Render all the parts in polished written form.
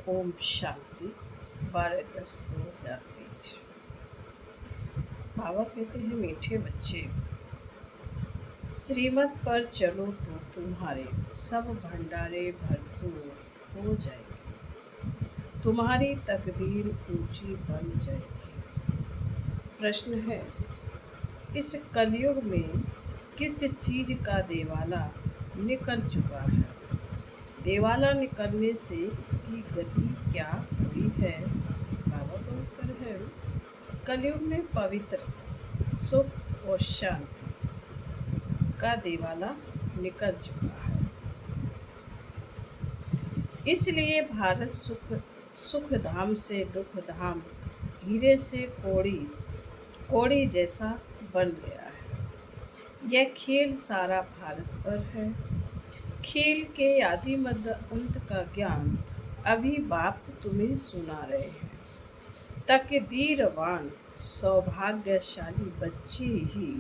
ओम शांति 12/10/2023। बाबा कहते हैं, मीठे बच्चे, श्रीमत पर चलो तो तुम्हारे सब भंडारे भरपूर हो जाएंगे, तुम्हारी तकदीर ऊंची बन जाएगी। प्रश्न है, इस कलयुग में किस चीज का देवाला निकल चुका है? देवाला निकलने से इसकी गति क्या हुई है? बाबा का उत्तर है, कलयुग में पवित्र सुख और शांति का देवाला निकल चुका है। इसलिए भारत सुख धाम से दुख धाम, हीरे से कोड़ी जैसा बन गया है। यह खेल सारा भारत पर है। खेल के आदि मध्य अंत का ज्ञान अभी बाप तुम्हें सुना रहे हैं। तकदीरवान सौभाग्यशाली बच्चे ही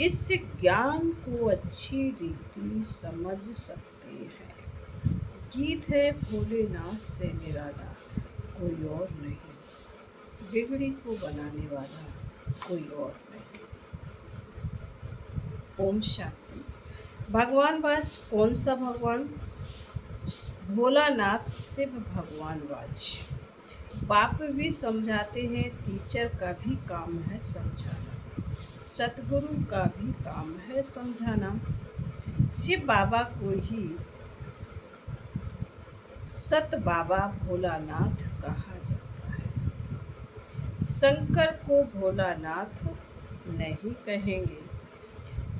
इस ज्ञान को अच्छी रीति समझ सकते हैं। गीत है, भोलेनाथ से निराला कोई और नहीं, बिगड़ी को बनाने वाला कोई और नहीं। ओम शांति। भगवानवाच कौन सा भगवान? भोलानाथ शिव भगवानवाच। बाप भी समझाते हैं, टीचर का भी काम है समझाना, सतगुरु का भी काम है समझाना। शिव बाबा को ही सत बाबा भोलानाथ कहा जाता है। शंकर को भोलानाथ नहीं कहेंगे,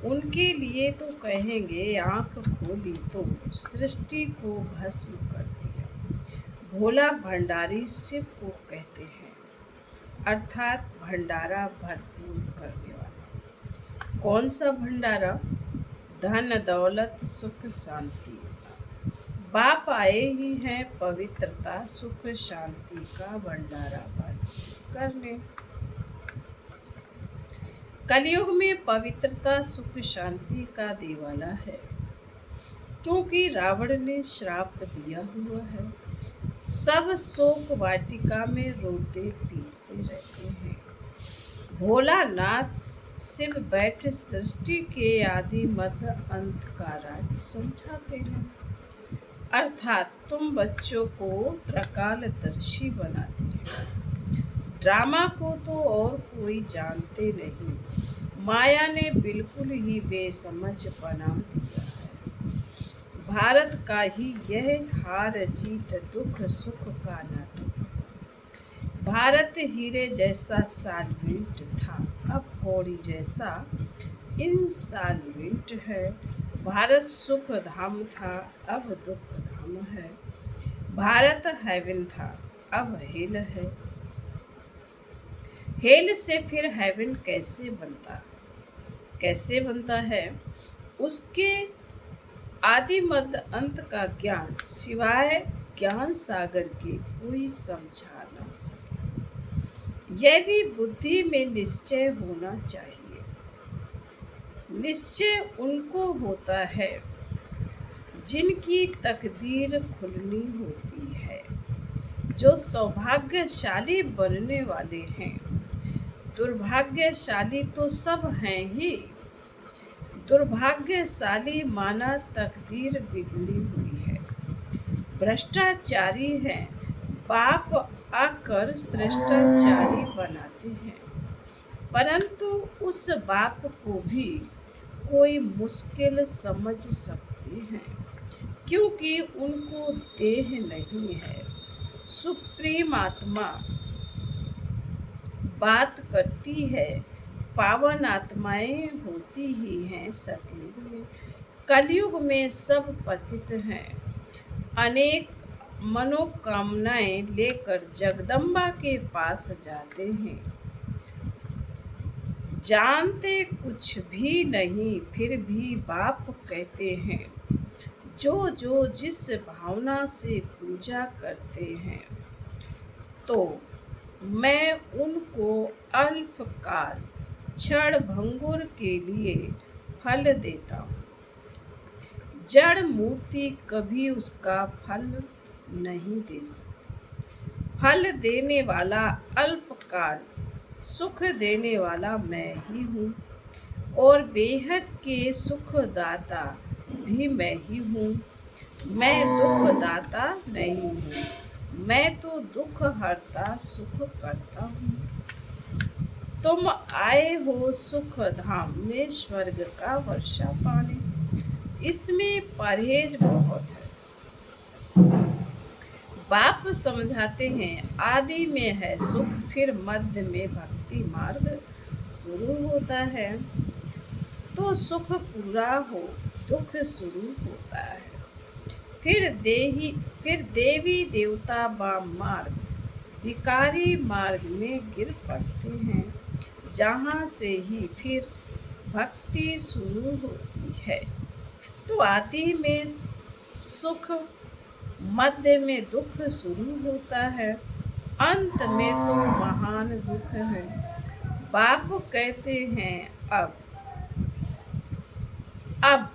उनके लिए तो कहेंगे आंख खोली तो सृष्टि को भस्म कर दिया। भोला भंडारी शिव को कहते हैं, अर्थात भंडारा भरपूर करने वाला। कौन सा भंडारा? धन दौलत सुख शांति। बाप आए ही हैं पवित्रता सुख शांति का भंडारा भरपूर करने। कलयुग में पवित्रता सुख शांति का देवाला है, क्योंकि रावण ने श्राप दिया हुआ है। सब शोक वाटिका में रोते पीटते रहते हैं। भोलानाथ शिव बैठ सृष्टि के आदि मध्य अंत का राज समझाते हैं, अर्थात तुम बच्चों को त्रकालदर्शी बनाते हैं। ड्रामा को तो और कोई जानते नहीं, माया ने बिल्कुल ही बेसमझ बना दिया है। भारत का ही यह हार जीत दुख सुख का नाटक। भारत हीरे जैसा सालवेंट था, अब कौड़ी जैसा इंसालवेंट है। भारत सुख धाम था, अब दुख धाम है। भारत हेवन था, अब हेल है। हेल से फिर हेवन कैसे बनता है? उसके आदि मध्य अंत का ज्ञान सिवाय ज्ञान सागर के कोई समझा ना सके। यह भी बुद्धि में निश्चय होना चाहिए। निश्चय उनको होता है जिनकी तकदीर खुलनी होती है, जो सौभाग्यशाली बनने वाले हैं। दुर्भाग्यशाली तो सब हैं ही। दुर्भाग्यशाली माना तकदीर बिगड़ी हुई है, भ्रष्टाचारी है। बाप आकर श्रेष्ठाचारी बनाते हैं, परंतु उस बाप को भी कोई मुश्किल समझ सकते हैं, क्योंकि उनको देह नहीं है। सुप्रीम आत्मा बात करती है, पावन आत्माएं होती ही हैं सतयुग में। कलयुग में सब पतित हैं, अनेक मनोकामनाएं लेकर जगदम्बा के पास जाते हैं। जानते कुछ भी नहीं, फिर भी बाप कहते हैं, जो जिस भावना से पूजा करते हैं, तो मैं उनको अल्पकाल क्षण भंगुर के लिए फल देता हूँ। जड़ मूर्ति कभी उसका फल नहीं दे सकती। फल देने वाला अल्पकाल सुख देने वाला मैं ही हूँ, और बेहद के सुखदाता भी मैं ही हूँ। मैं दुखदाता नहीं हूँ, मैं तो दुख हरता सुख करता हूँ। तुम आए हो सुख धाम में स्वर्ग का वर्षा पाने, इसमें परहेज बहुत है। बाप समझाते हैं आदि में है सुख, फिर मध्य में भक्ति मार्ग शुरू होता है। तो सुख पूरा हो दुख शुरू होता है। फिर देवी देवता बाम मार्ग भिकारी मार्ग में गिर पड़ते हैं, जहाँ से ही फिर भक्ति शुरू होती है। तो आदि में सुख, मध्य में दुख शुरू होता है, अंत में तो महान दुख है। बाप कहते हैं अब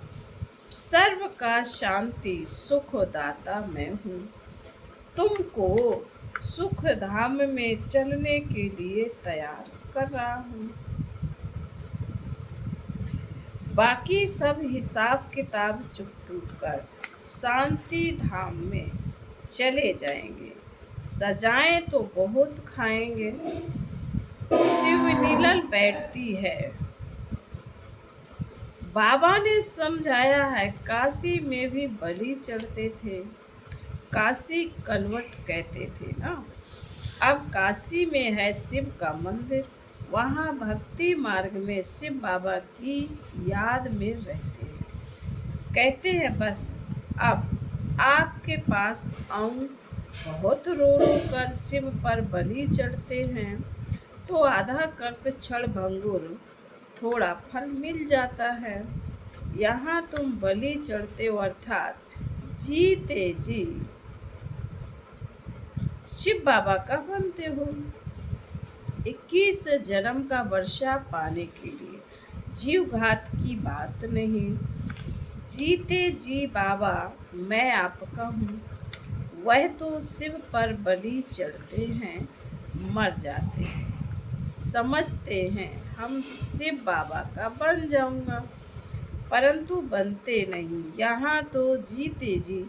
सर्व का शांति सुख दाता मैं हूँ, तुमको सुख धाम में चलने के लिए तैयार कर रहा हूँ। बाकी सब हिसाब किताब चुप कर शांति धाम में चले जाएंगे। सजाएं तो बहुत खाएंगे। शिव नीलल बैठती है। बाबा ने समझाया है काशी में भी बलि चढ़ते थे, काशी कलवट कहते थे ना। अब काशी में है शिव का मंदिर, वहाँ भक्ति मार्ग में शिव बाबा की याद में रहते हैं। कहते हैं बस अब आपके पास आऊं, बहुत रो रो कर शिव पर बलि चढ़ते हैं, तो आधा कल्प क्षण भंगुर थोड़ा फल मिल जाता है। यहाँ तुम बलि चढ़ते हो, अर्थात जीते जी शिव बाबा का बनते हो। 21 जन्म का वर्षा पाने के लिए जीव घात की बात नहीं। जीते जी बाबा मैं आपका हूँ। वह तो शिव पर बलि चढ़ते हैं, मर जाते हैं, समझते हैं हम शिव बाबा का बन जाऊंगा, परंतु बनते नहीं। यहाँ तो जीते जी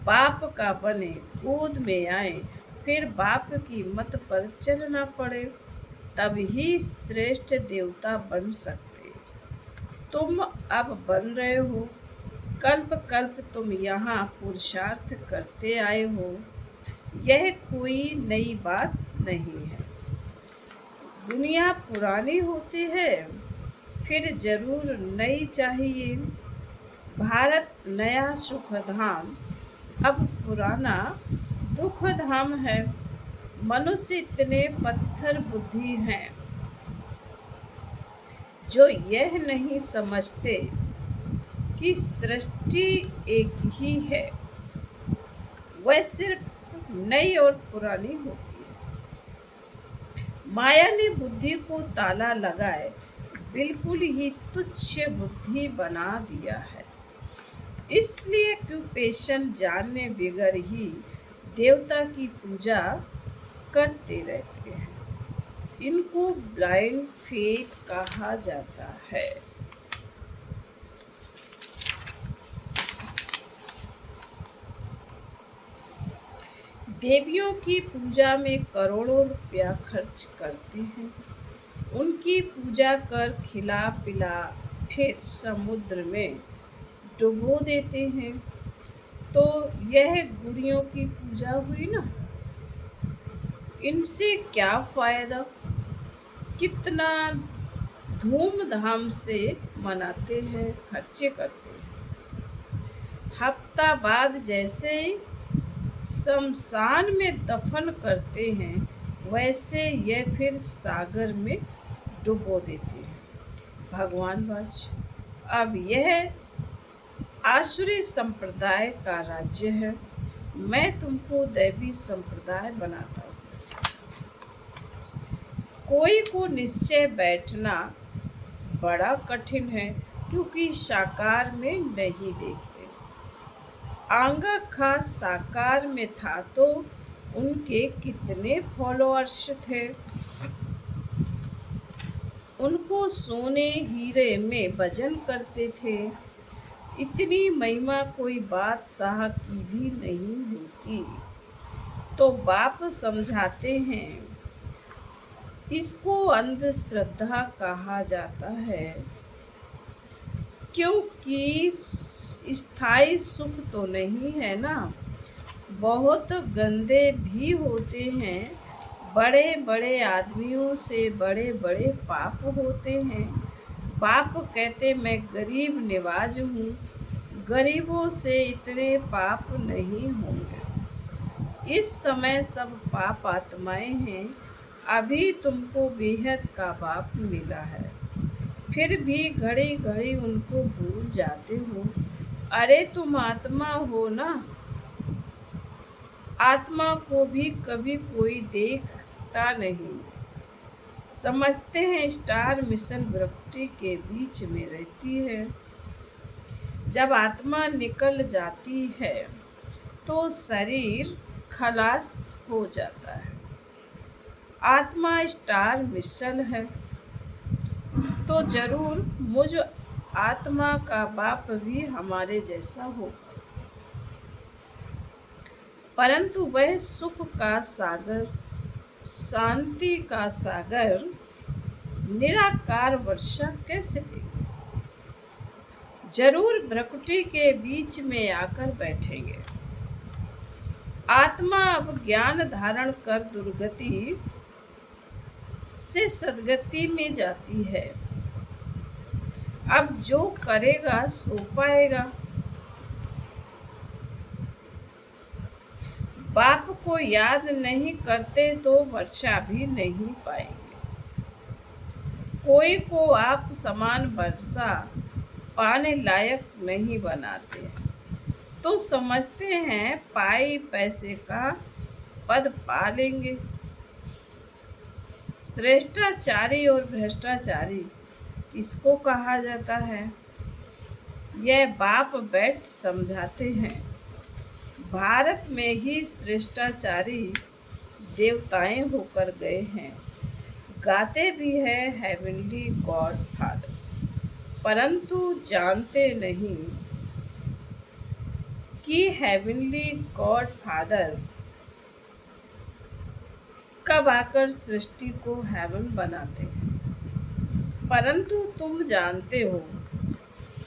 बाप का बने, गोद में आए, फिर बाप की मत पर चलना पड़े, तब ही श्रेष्ठ देवता बन सकते। तुम अब बन रहे हो, कल्प कल्प तुम यहाँ पुरुषार्थ करते आए हो, यह कोई नई बात नहीं है। दुनिया पुरानी होती है, फिर जरूर नई चाहिए। भारत नया सुख धाम, अब पुराना दुख धाम है। मनुष्य इतने पत्थर बुद्धि हैं जो यह नहीं समझते कि सृष्टि एक ही है, वह सिर्फ नई और पुरानी होती है। माया ने बुद्धि को ताला लगाए बिल्कुल ही तुच्छ बुद्धि बना दिया है। इसलिए क्यूपेशन जानने बगैर ही देवता की पूजा करते रहते हैं। इनको ब्लाइंड फेथ कहा जाता है। देवियों की पूजा में करोड़ों रुपया खर्च करते हैं। उनकी पूजा कर खिला पिला फिर समुद्र में डुबो देते हैं। तो यह गुड़ियों की पूजा हुई ना। इनसे क्या फायदा? कितना धूमधाम से मनाते हैं, खर्चे करते हैं। हफ्ता बाद जैसे ही शमशान में दफन करते हैं, वैसे यह फिर सागर में डुबो देते हैं। भगवान बच, अब यह आसुरी संप्रदाय का राज्य है। मैं तुमको दैवी संप्रदाय बनाता हूँ। कोई को निश्चय बैठना बड़ा कठिन है, क्योंकि साकार में नहीं देखते। आंगा खा साकार में था तो उनके कितने फॉलोअर्स थे। उनको सोने हीरे में भजन करते थे। इतनी महिमा कोई बादशाह की भी नहीं होती। तो बाप समझाते हैं, इसको अंधश्रद्धा कहा जाता है, क्योंकि स्थायी सुख तो नहीं है ना। बहुत गंदे भी होते हैं। बड़े बड़े आदमियों से बड़े बड़े पाप होते हैं। बाप कहते, मैं गरीब निवाज हूँ, गरीबों से इतने पाप नहीं होंगे। इस समय सब पाप आत्माएं हैं। अभी तुमको बेहद का बाप मिला है, फिर भी घड़ी घड़ी उनको भूल जाते हो। अरे तुम आत्मा हो ना। आत्मा को भी कभी कोई देखता नहीं। समझते हैं स्टार मिशन प्रकृति के बीच में रहती है। जब आत्मा निकल जाती है तो शरीर खलास हो जाता है। आत्मा स्टार मिशन है, तो जरूर मुझ आत्मा का बाप भी हमारे जैसा हो, परंतु वह सुख का सागर, शांति का सागर, निराकार वर्षा कैसे देगा। जरूर प्रकृति के बीच में आकर बैठेंगे। आत्मा अब ज्ञान धारण कर दुर्गति से सदगति में जाती है। अब जो करेगा सो पाएगा। बाप को याद नहीं करते तो वर्षा भी नहीं पाएंगे। कोई को आप समान वर्षा पाने लायक नहीं बनाते, तो समझते हैं पाई पैसे का पद पा लेंगे। श्रेष्ठाचारी और भ्रष्टाचारी किसको कहा जाता है, यह बाप बैठ समझाते हैं। भारत में ही श्रेष्ठाचारी देवताएं होकर गए हैं। गाते भी है हेवनली गॉड फादर, परंतु जानते नहीं कि हेवनली गॉड फादर कब आकर सृष्टि को हेवन बनाते हैं। परंतु तुम जानते हो,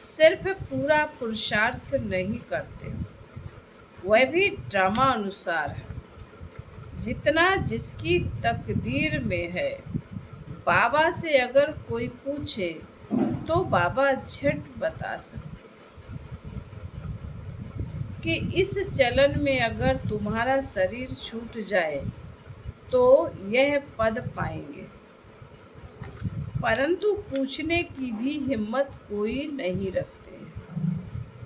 सिर्फ पूरा पुरुषार्थ नहीं करते, वह भी ड्रामा अनुसार है। जितना जिसकी तकदीर में है। बाबा से अगर कोई पूछे तो बाबा झट बता सकते कि इस चलन में अगर तुम्हारा शरीर छूट जाए तो यह पद पाएंगे। परंतु पूछने की भी हिम्मत कोई नहीं रखते।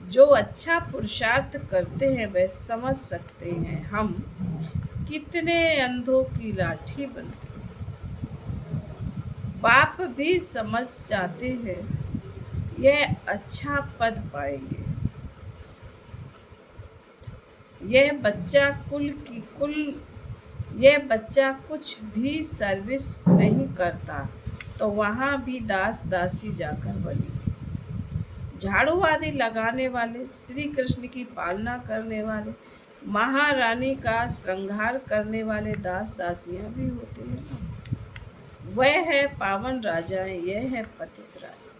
जो अच्छा पुरुषार्थ करते हैं वह समझ सकते हैं हम कितने अंधों की लाठी बनते हैं। बाप भी समझ जाते हैं यह अच्छा पद पाएंगे। यह बच्चा कुछ भी सर्विस नहीं करता तो वहाँ भी दास दासी जाकर बनी। झाड़ू आदि लगाने वाले, श्री कृष्ण की पालना करने वाले, महारानी का श्रृंगार करने वाले दास दासियां भी होते हैं। वह है पावन राजाएं, यह है पतित राजा।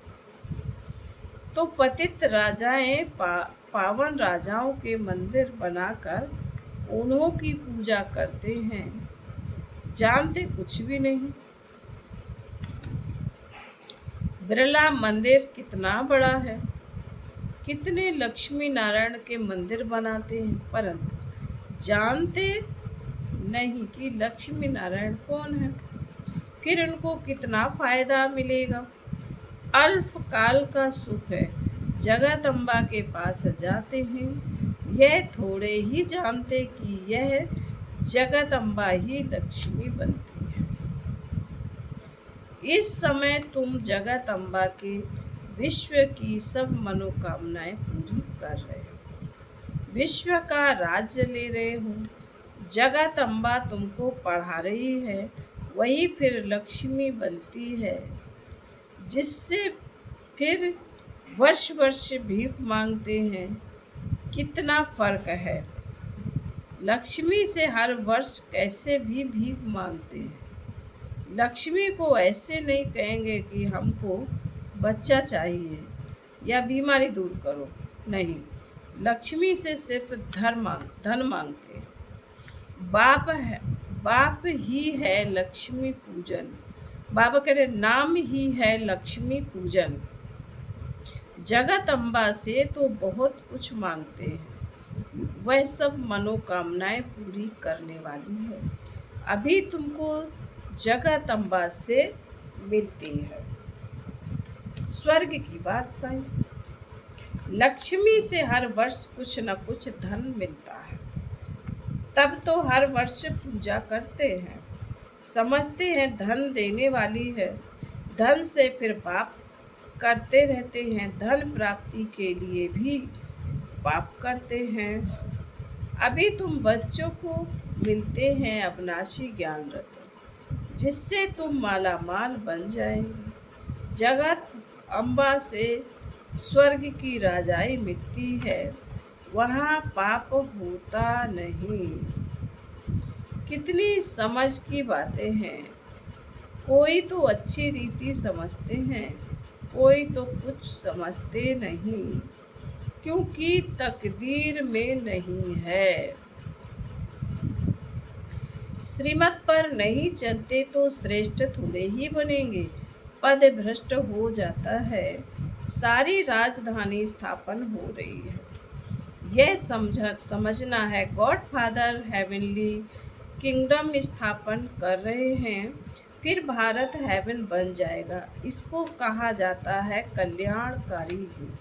तो पतित राजाएं पावन राजाओं के मंदिर बनाकर उन्हों की पूजा करते हैं, जानते कुछ भी नहीं। बिरला मंदिर कितना बड़ा है, कितने लक्ष्मी नारायण के मंदिर बनाते हैं, परंतु जानते नहीं कि लक्ष्मी नारायण कौन है, फिर उनको कितना फायदा मिलेगा। अल्प काल का सुख है, जगदम्बा के पास जाते हैं, यह थोड़े ही जानते कि यह जगदम्बा ही लक्ष्मी बनती है। इस समय तुम जगदम्बा के विश्व की सब मनोकामनाएं पूरी कर रहे हो, विश्व का राज्य ले रहे हो। जगत अम्बा तुमको पढ़ा रही है, वही फिर लक्ष्मी बनती है, जिससे फिर वर्ष वर्ष भीख मांगते हैं। कितना फर्क है। लक्ष्मी से हर वर्ष कैसे भी भीख मांगते हैं। लक्ष्मी को ऐसे नहीं कहेंगे कि हमको बच्चा चाहिए या बीमारी दूर करो, नहीं। लक्ष्मी से सिर्फ धन मांगते हैं। बाप ही है लक्ष्मी पूजन। बाबा कह रहे नाम ही है लक्ष्मी पूजन। जगत अम्बा से तो बहुत कुछ मांगते हैं, वह सब मनोकामनाएं पूरी करने वाली है। अभी तुमको जगत अम्बा से मिलती है स्वर्ग की बादशाही। लक्ष्मी से हर वर्ष कुछ न कुछ धन मिलता है, तब तो हर वर्ष पूजा करते हैं, समझते हैं धन देने वाली है। धन से फिर पाप करते रहते हैं, धन प्राप्ति के लिए भी पाप करते हैं। अभी तुम बच्चों को मिलते हैं अविनाशी ज्ञान रत्न, जिससे तुम माला माल बन जाएंगे। जगत अम्बा से स्वर्ग की राजाई मिलती है, वहाँ पाप होता नहीं। कितनी समझ की बातें हैं। कोई तो अच्छी रीति समझते हैं, कोई तो कुछ समझते नहीं, क्योंकि तकदीर में नहीं है। श्रीमत पर नहीं चलते तो श्रेष्ठ थोड़े ही बनेंगे, पद भ्रष्ट हो जाता है। सारी राजधानी स्थापन हो रही है, यह समझना है। गॉड फादर हेवनली किंगडम स्थापन कर रहे हैं, फिर भारत हेवन बन जाएगा। इसको कहा जाता है कल्याणकारी युग।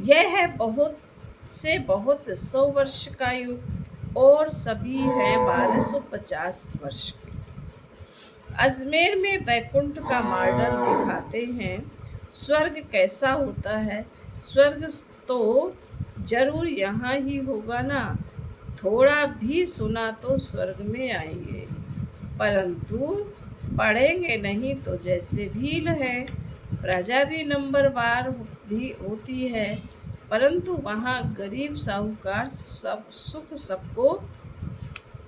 यह है बहुत से बहुत 100 वर्ष का युग, और सभी है 1250 वर्ष के। अजमेर में वैकुंठ का मॉडल दिखाते हैं। स्वर्ग कैसा होता है? स्वर्ग तो जरूर यहाँ ही होगा ना। थोड़ा भी सुना तो स्वर्ग में आएंगे, परंतु पढ़ेंगे नहीं तो जैसे भील है। प्रजा भी नंबरवार भी होती है, परंतु वहाँ गरीब साहूकार सब सुख सबको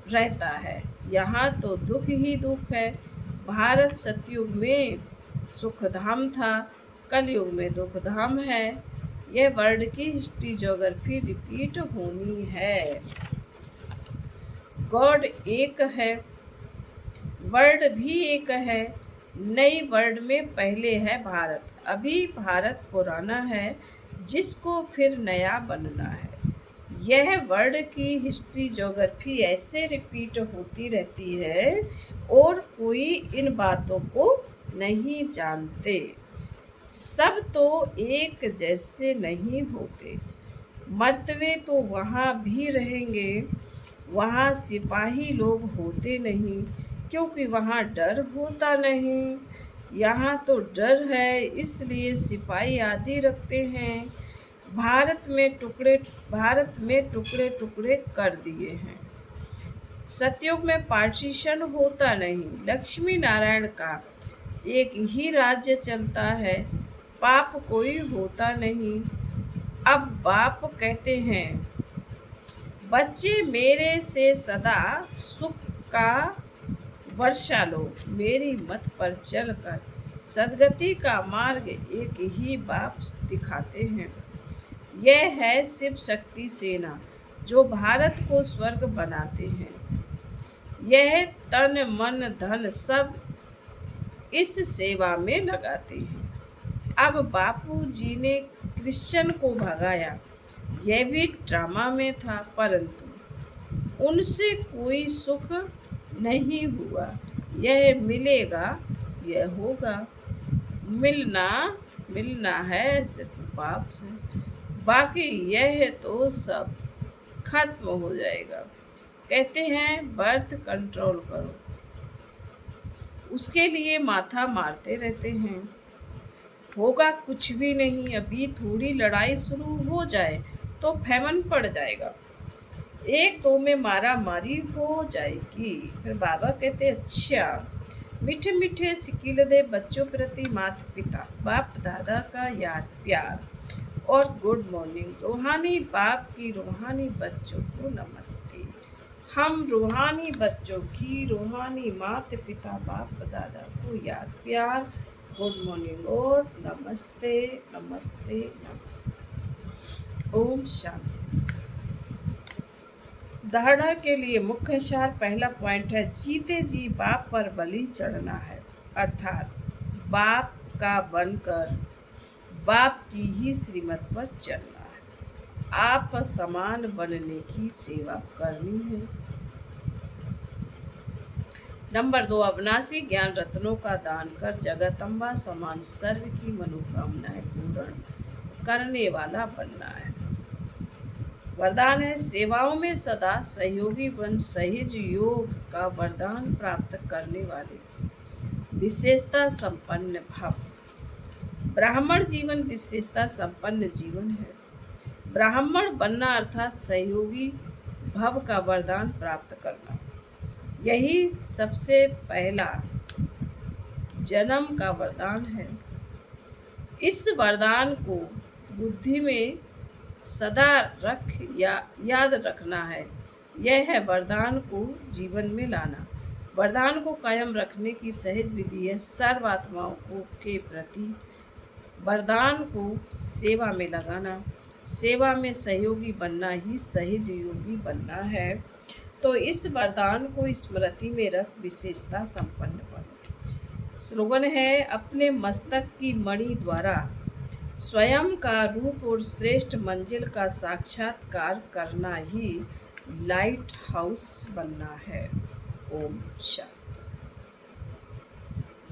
रहता है। यहाँ तो दुख ही दुख है। भारत सतयुग में सुख धाम था, कलयुग में दुख धाम है। यह वर्ल्ड की हिस्ट्री ज्योग्राफी रिपीट होनी है। गॉड एक है, वर्ल्ड भी एक है। नई वर्ल्ड में पहले है भारत, अभी भारत पुराना है, जिसको फिर नया बनना है। यह वर्ल्ड की हिस्ट्री ज्योग्राफी ऐसे रिपीट होती रहती है, और कोई इन बातों को नहीं जानते। सब तो एक जैसे नहीं होते। मर्तबे तो वहाँ भी रहेंगे। वहाँ सिपाही लोग होते नहीं, क्योंकि वहाँ डर होता नहीं। यहाँ तो डर है, इसलिए सिपाही आदि रखते हैं। भारत में टुकड़े टुकड़े कर दिए हैं। सतयुग में पार्टीशन होता नहीं। लक्ष्मी नारायण का एक ही राज्य चलता है, पाप कोई होता नहीं। अब बाप कहते हैं, बच्चे मेरे से सदा सुख का वर्षा लो, मेरी मत पर चलकर सदगति का मार्ग एक ही बाप दिखाते हैं। यह है शिव शक्ति सेना, जो भारत को स्वर्ग बनाते हैं। यह तन मन धन सब इस सेवा में लगाते हैं। अब बापू जी ने क्रिश्चियन को भगाया, यह भी ड्रामा में था, परंतु उनसे कोई सुख नहीं हुआ। यह मिलेगा, यह होगा। मिलना है सिर्फ बाप से, बाकी यह तो सब खत्म हो जाएगा। कहते हैं बर्थ कंट्रोल करो, उसके लिए माथा मारते रहते हैं। होगा कुछ भी नहीं। अभी थोड़ी लड़ाई शुरू हो जाए तो फेमन पड़ जाएगा। एक दो में मारा मारी हो जाएगी। फिर बाबा कहते अच्छा, मीठे मीठे सिकील दे बच्चों प्रति माता पिता बाप दादा का याद प्यार और गुड मॉर्निंग। रूहानी बाप की रूहानी बच्चों को नमस्ते। हम रूहानी बच्चों की रूहानी माता पिता बाप दादा को याद प्यार, गुड मॉर्निंग और नमस्ते नमस्ते नमस्ते। ओम शांति। धारणा के लिए मुख्य सार पहला पॉइंट है, जीते जी बाप पर बलि चढ़ना है, अर्थात बाप का बनकर बाप की ही श्रीमत पर चलना है। आप समान बनने की सेवा करनी है। नंबर 2, अविनाशी ज्ञान रत्नों का दान कर जगदम्बा समान सर्व की मनोकामनाएं पूर्ण करने वाला बनना है। वरदान है, सेवाओं में सदा सहयोगी बन सहज योग का वरदान प्राप्त करने वाले विशेषता संपन्न भव। ब्राह्मण जीवन विशेषता संपन्न जीवन है। ब्राह्मण बनना अर्थात सहयोगी भव का वरदान प्राप्त करना, यही सबसे पहला जन्म का वरदान है। इस वरदान को बुद्धि में सदा याद रखना है। यह है वरदान को जीवन में लाना। वरदान को कायम रखने की सहज विधि है सर्व आत्माओं के प्रति वरदान को सेवा में लगाना। सेवा में सहयोगी बनना ही सहज योगी बनना है। तो इस वरदान को स्मृति में रख विशेषता संपन्न बनो। स्लोगन है, अपने मस्तक की मणि द्वारा स्वयं का रूप और श्रेष्ठ मंजिल का साक्षात्कार करना ही लाइट हाउस बनना है। ओम शांति।